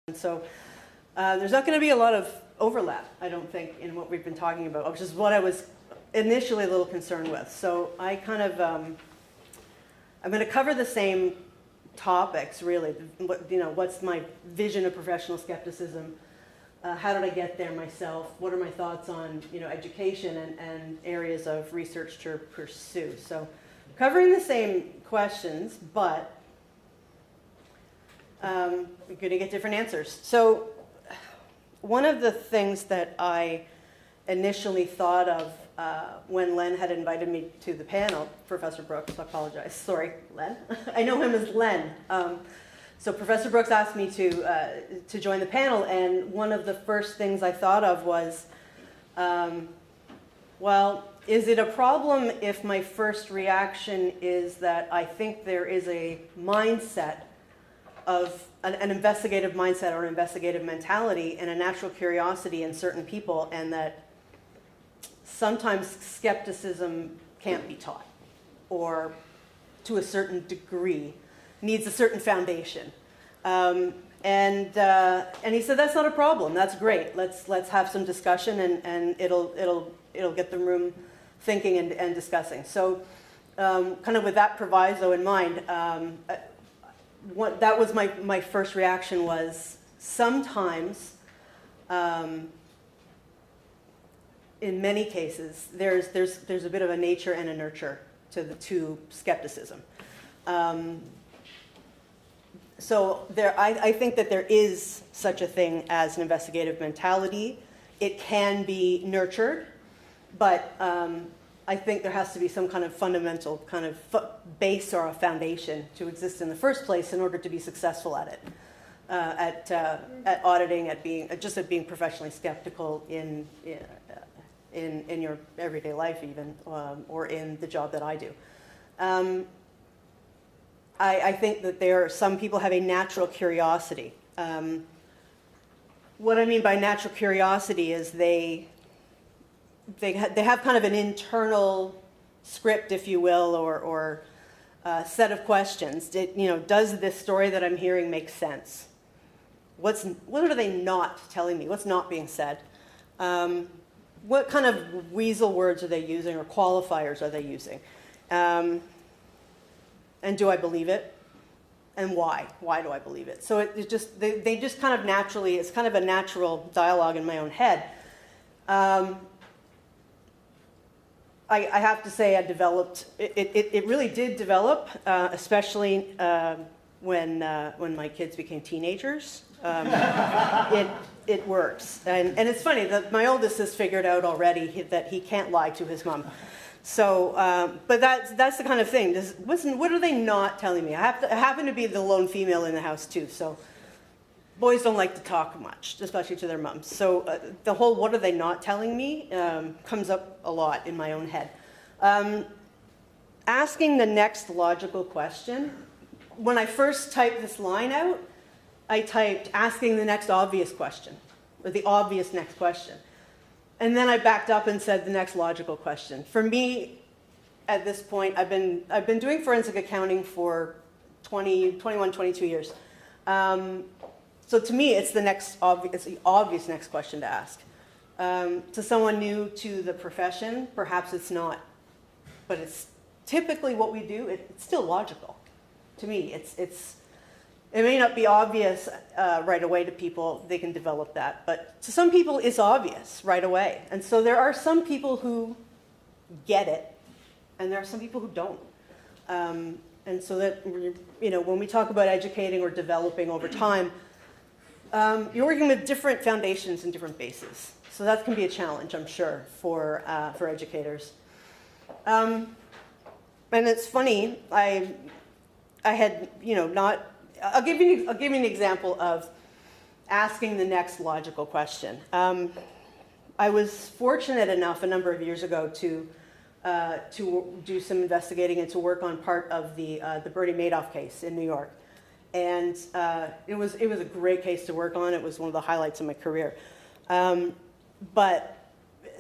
And so there's not going to be a lot of overlap, I don't think, in what we've been talking about, which is what I was initially a little concerned with. So I kind of, I'm going to cover the same topics, really. What's my vision of professional skepticism? How did I get there myself? What are my thoughts on education and areas of research to pursue? So covering the same questions, but we're going to get different answers. So one of the things that I initially thought of when Len had invited me to the panel, Professor Brooks, I apologize, sorry, Len. I know him as Len. So Professor Brooks asked me to join the panel, and one of the first things I thought of was, well, is it a problem if my first reaction is that I think there is a mindset of an investigative mindset or an investigative mentality and a natural curiosity in certain people, and that sometimes skepticism can't be taught, or to a certain degree needs a certain foundation. And he said, that's not a problem, that's great, let's have some discussion, and it'll get the room thinking and discussing. So kind of with that proviso in mind, that was my first reaction was sometimes, in many cases, there's a bit of a nature and a nurture to skepticism. So I think that there is such a thing as an investigative mentality. It can be nurtured, but I think there has to be some kind of fundamental kind of base or a foundation to exist in the first place in order to be successful at it, at auditing, at being professionally skeptical in your everyday life even, or in the job that I do. I think that some people have a natural curiosity. What I mean by natural curiosity is they have kind of an internal script, if you will, or set of questions. Does this story that I'm hearing make sense? What are they not telling me? What's not being said? What kind of weasel words are they using, or qualifiers are they using? And do I believe it? And why? Why do I believe it? So they just kind of naturally, it's kind of a natural dialogue in my own head. I have to say I developed, it really did develop, especially when my kids became teenagers. It works. And it's funny that my oldest has figured out already that he can't lie to his mom. So, but that's the kind of thing. What are they not telling me? I happen to be the lone female in the house too, so boys don't like to talk much, especially to their moms. So the whole "what are they not telling me" comes up a lot in my own head. Asking the next logical question. When I first typed this line out, I typed asking the next obvious question, or the obvious next question. And then I backed up and said the next logical question. For me, at this point, I've been doing forensic accounting for 21, 22 years. So to me, it's the obvious next question to ask. To someone new to the profession, perhaps it's not, but it's typically what we do. It's still logical. To me, it may not be obvious right away to people. They can develop that. But to some people, it's obvious right away. And so there are some people who get it, and there are some people who don't. And so that, when we talk about educating or developing over time, you're working with different foundations and different bases. So that can be a challenge, I'm sure, for educators. And it's funny, I had, not... I'll give you an example of asking the next logical question. I was fortunate enough a number of years ago to do some investigating and to work on part of the Bernie Madoff case in New York, and it was a great case to work on. It was one of the highlights of my career, but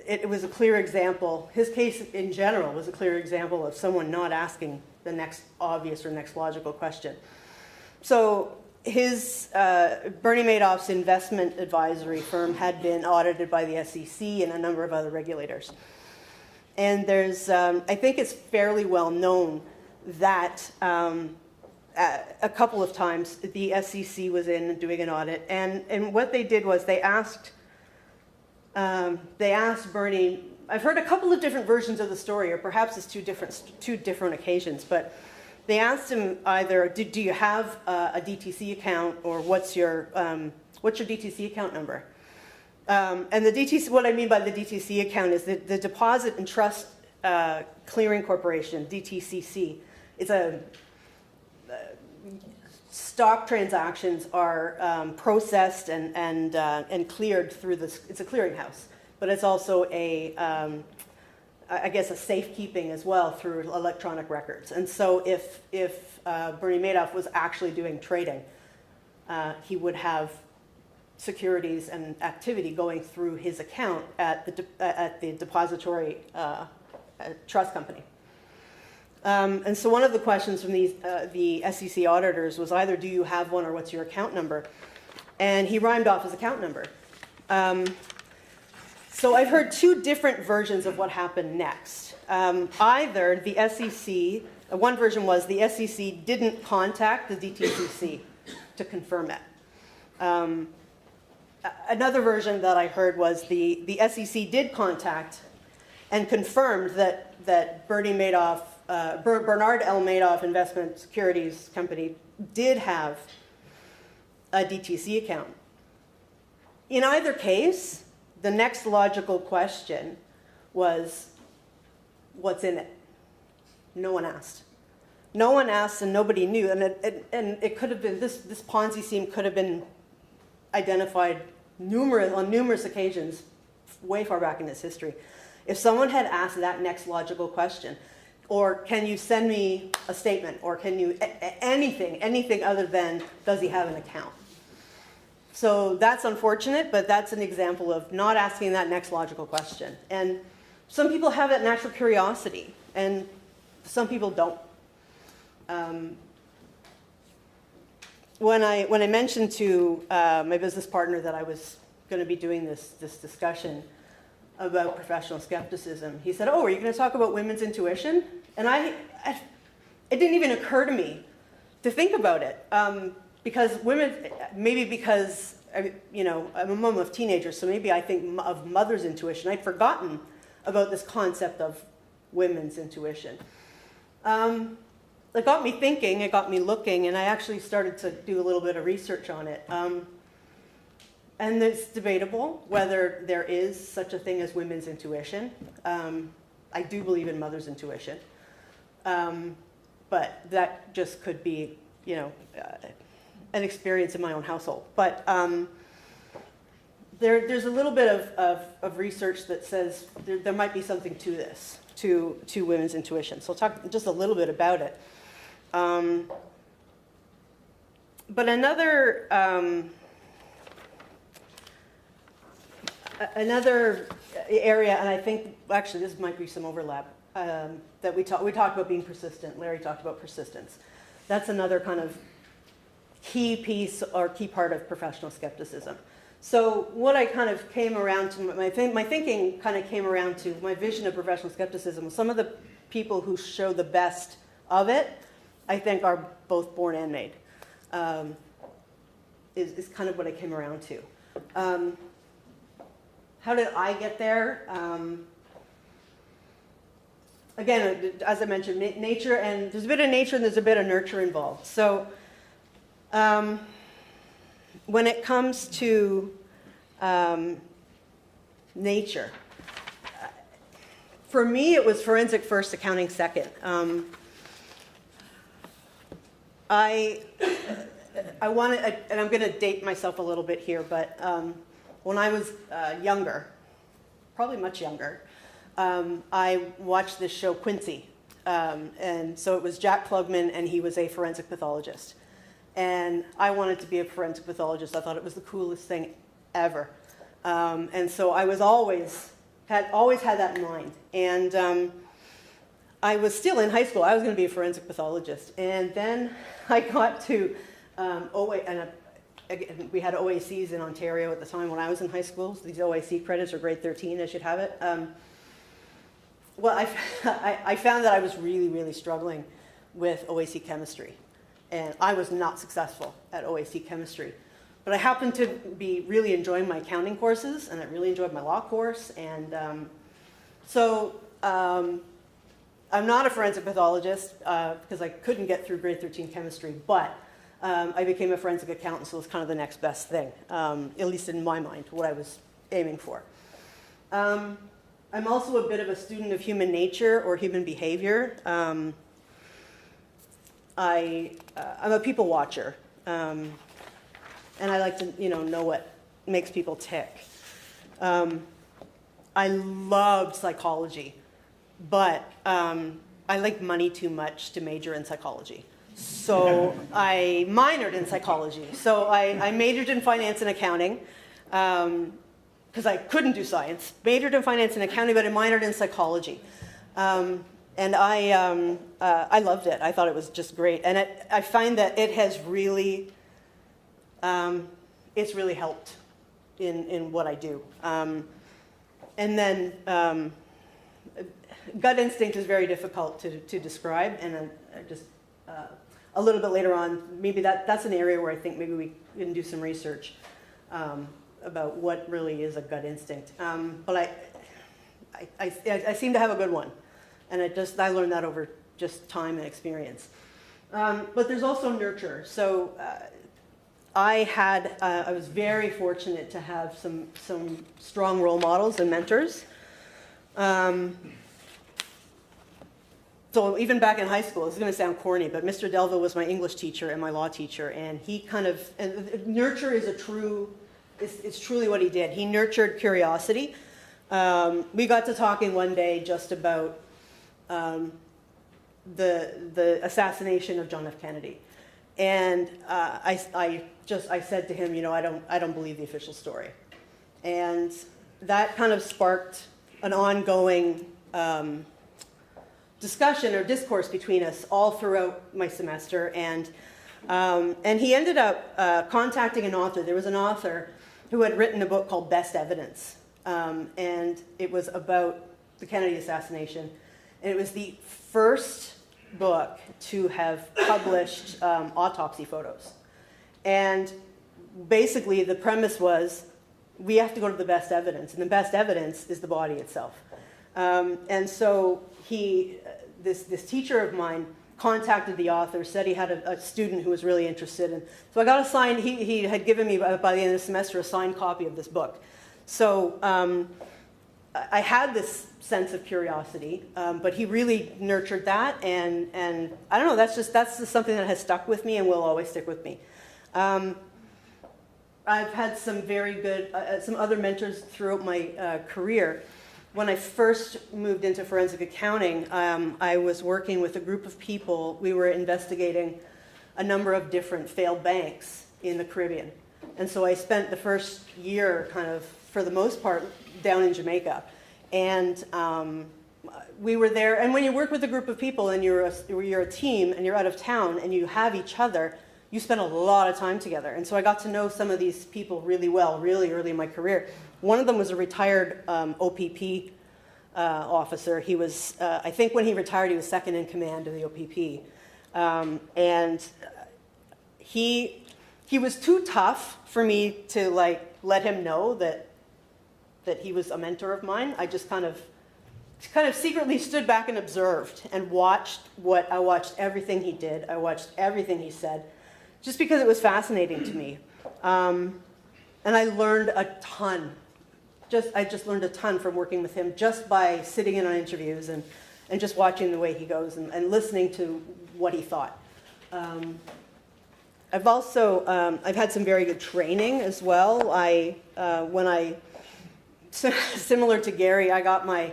it was a clear example. His case in general was a clear example of someone not asking the next obvious or next logical question. So Bernie Madoff's investment advisory firm had been audited by the SEC and a number of other regulators. And there's, I think it's fairly well known that a couple of times the SEC was in doing an audit, and what they did was they asked Bernie. I've heard a couple of different versions of the story, or perhaps it's two different occasions, but they asked him either, do you have a DTC account, or what's your DTC account number? And the DTC, what I mean by the DTC account is the Deposit and Trust Clearing Corporation, DTCC. It's a stock transactions are processed and cleared through this. It's a clearinghouse, but it's also I guess a safekeeping as well through electronic records. And so if Bernie Madoff was actually doing trading, he would have securities and activity going through his account at the depository trust company. And so one of the questions from the SEC auditors was either do you have one or what's your account number? And he rhymed off his account number. So I've heard two different versions of what happened next. Either the SEC, one version was the SEC didn't contact the DTCC to confirm it. Another version that I heard was the SEC did contact and confirmed that Bernard L. Madoff Investment Securities Company did have a DTC account. In either case, the next logical question was, what's in it? No one asked. No one asked and nobody knew. And it could have been, this Ponzi scheme could have been identified on numerous occasions way far back in its history. If someone had asked that next logical question, or can you send me a statement, or can you, anything other than, does he have an account? So that's unfortunate, but that's an example of not asking that next logical question. And some people have that natural curiosity, and some people don't. When I mentioned to my business partner that I was going to be doing this discussion about professional skepticism, he said, "Oh, are you going to talk about women's intuition?" And it didn't even occur to me to think about it. Because women, maybe because, I'm a mom of teenagers, so maybe I think of mother's intuition. I'd forgotten about this concept of women's intuition. It got me thinking, it got me looking, and I actually started to do a little bit of research on it. And it's debatable whether there is such a thing as women's intuition. I do believe in mother's intuition. But that just could be, an experience in my own household. But there's a little bit of research that says there might be something to this, to women's intuition. So I'll talk just a little bit about it. But another area, and I think actually this might be some overlap, that we talked about being persistent. Larry talked about persistence. That's another kind of key piece or key part of professional skepticism. So what I kind of came around to, my thinking kind of came around to my vision of professional skepticism. Some of the people who show the best of it, I think, are both born and made, is kind of what I came around to. How did I get there? Again, as I mentioned, nature, and there's a bit of nature and there's a bit of nurture involved. So when it comes to nature, for me it was forensic first, accounting second. I wanted, and I'm going to date myself a little bit here, but when I was younger, probably much younger, I watched this show Quincy. And so it was Jack Klugman, and he was a forensic pathologist. And I wanted to be a forensic pathologist. I thought it was the coolest thing ever. And so I was always had that in mind. And I was still in high school. I was going to be a forensic pathologist. And then I got to Again, we had OACs in Ontario at the time when I was in high school. So these OAC credits are grade 13, as you'd have it. Well, I found that I was really, really struggling with OAC chemistry. And I was not successful at OAC chemistry. But I happened to be really enjoying my accounting courses, and I really enjoyed my law course. And I'm not a forensic pathologist because I couldn't get through grade 13 chemistry, but I became a forensic accountant, so it was kind of the next best thing, at least in my mind, what I was aiming for. I'm also a bit of a student of human nature or human behavior. I'm a people watcher, and I like to know what makes people tick. I loved psychology, but I like money too much to major in psychology. So I minored in psychology. So I majored in finance and accounting because I couldn't do science. Majored in finance and accounting, but I minored in psychology. And I loved it. I thought it was just great. And I find that it has really, it's really helped in what I do. And then gut instinct is very difficult to describe, and just a little bit later on, maybe that's an area where I think maybe we can do some research about what really is a gut instinct. But I seem to have a good one, and I learned that over just time and experience. But there's also nurture. So I was very fortunate to have some strong role models and mentors. So even back in high school, this is going to sound corny, but Mr. Delville was my English teacher and my law teacher, and nurture is it's truly what he did. He nurtured curiosity. We got to talking one day just about the assassination of John F. Kennedy, and I said to him, I don't believe the official story, and that kind of sparked an ongoing discussion or discourse between us all throughout my semester, and he ended up contacting an author. There was an author who had written a book called Best Evidence, and it was about the Kennedy assassination, and it was the first book to have published autopsy photos. And basically the premise was we have to go to the best evidence, and the best evidence is the body itself. And so this teacher of mine contacted the author, said he had a student who was really interested. And so I got a signed, he had given me, by the end of the semester, a signed copy of this book. So I had this sense of curiosity, but he really nurtured that. And I don't know, that's just something that has stuck with me and will always stick with me. I've had some very good, some other mentors throughout my career. When I first moved into forensic accounting, I was working with a group of people. We were investigating a number of different failed banks in the Caribbean. And so I spent the first year kind of, for the most part, down in Jamaica. And we were there, and when you work with a group of people and you're a team and you're out of town and you have each other, you spend a lot of time together. And so I got to know some of these people really well, really early in my career. One of them was a retired OPP officer. He was, I think when he retired, he was second in command of the OPP. And he was too tough for me to let him know that he was a mentor of mine. I just kind of secretly stood back and observed and watched everything he did. I watched everything he said, just because it was fascinating to me. And I learned a ton. I just learned a ton from working with him just by sitting in on interviews and just watching the way he goes and listening to what he thought. I've also, I've had some very good training as well. Similar to Gary, I got my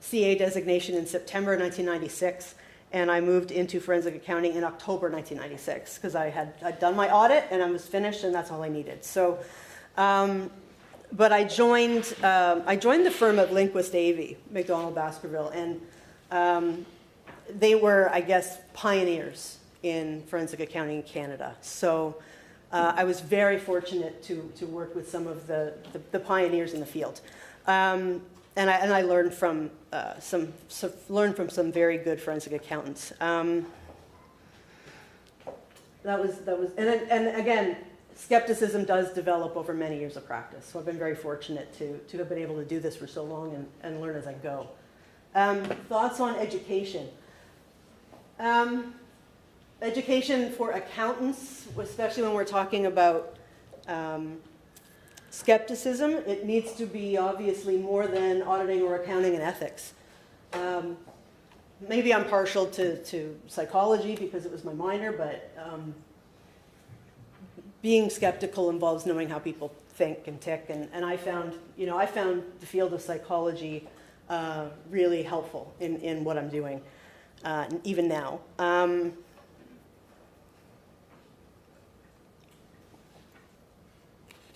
CA designation in September 1996. And I moved into forensic accounting in October 1996 because I'd done my audit and I was finished, and that's all I needed. So, but I joined the firm of Lindquist Avey, McDonald Baskerville, and they were, I guess, pioneers in forensic accounting in Canada. So I was very fortunate to work with some of the pioneers in the field. And I learned from some very good forensic accountants. And again, skepticism does develop over many years of practice. So I've been very fortunate to have been able to do this for so long and learn as I go. Thoughts on education? Education for accountants, especially when we're talking about skepticism, it needs to be obviously more than auditing or accounting and ethics. Maybe I'm partial to psychology because it was my minor, but being skeptical involves knowing how people think and tick, and I found the field of psychology really helpful in what I'm doing, even now.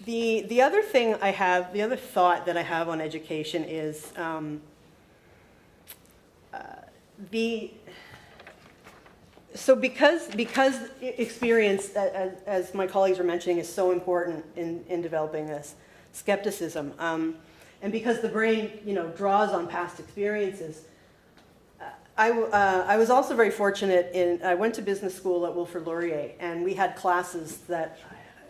The other thing I have, the other thought that I have on education is because experience, as my colleagues were mentioning, is so important in developing this skepticism, and because the brain, draws on past experiences. I was also very fortunate I went to business school at Wilfrid Laurier, and we had classes that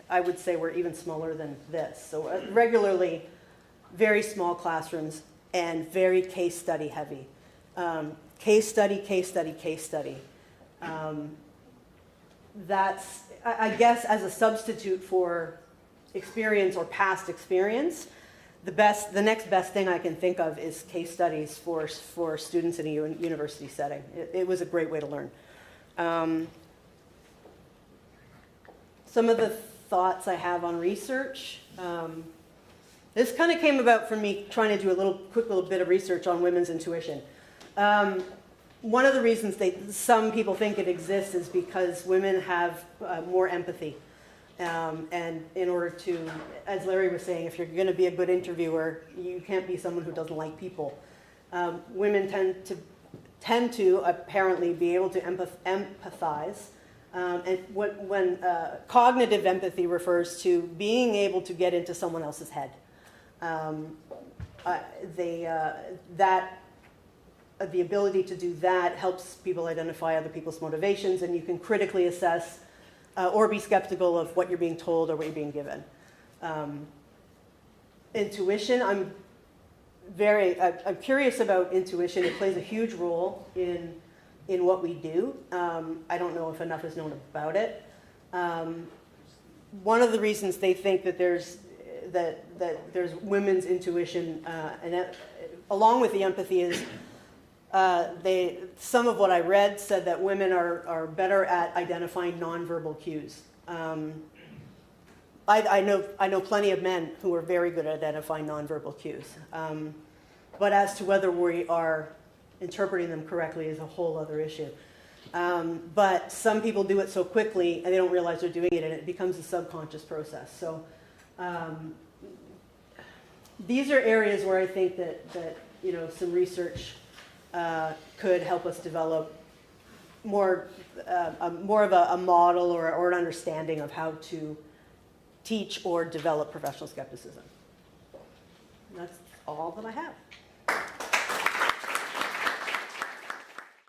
I would say were even smaller than this. So regularly, very small classrooms and very case study heavy. Case study, case study, case study. That's, I guess, as a substitute for experience or past experience, the next best thing I can think of is case studies for students in a university setting. It was a great way to learn. Some of the thoughts I have on research. This kind of came about from me trying to do a quick little bit of research on women's intuition. One of the reasons some people think it exists is because women have more empathy. And in order to, as Larry was saying, if you're going to be a good interviewer, you can't be someone who doesn't like people. Women tend to apparently be able to empathize. And when cognitive empathy refers to being able to get into someone else's head. The ability to do that helps people identify other people's motivations, and you can critically assess or be skeptical of what you're being told or what you're being given. Intuition, I'm curious about intuition. It plays a huge role in what we do. I don't know if enough is known about it. One of the reasons they think that there's women's intuition, along with the empathy, is some of what I read said that women are better at identifying nonverbal cues. I know plenty of men who are very good at identifying nonverbal cues. But as to whether we are interpreting them correctly is a whole other issue. But some people do it so quickly and they don't realize they're doing it, and it becomes a subconscious process. So these are areas where I think that some research could help us develop more of a model or an understanding of how to teach or develop professional skepticism. And that's all that I have.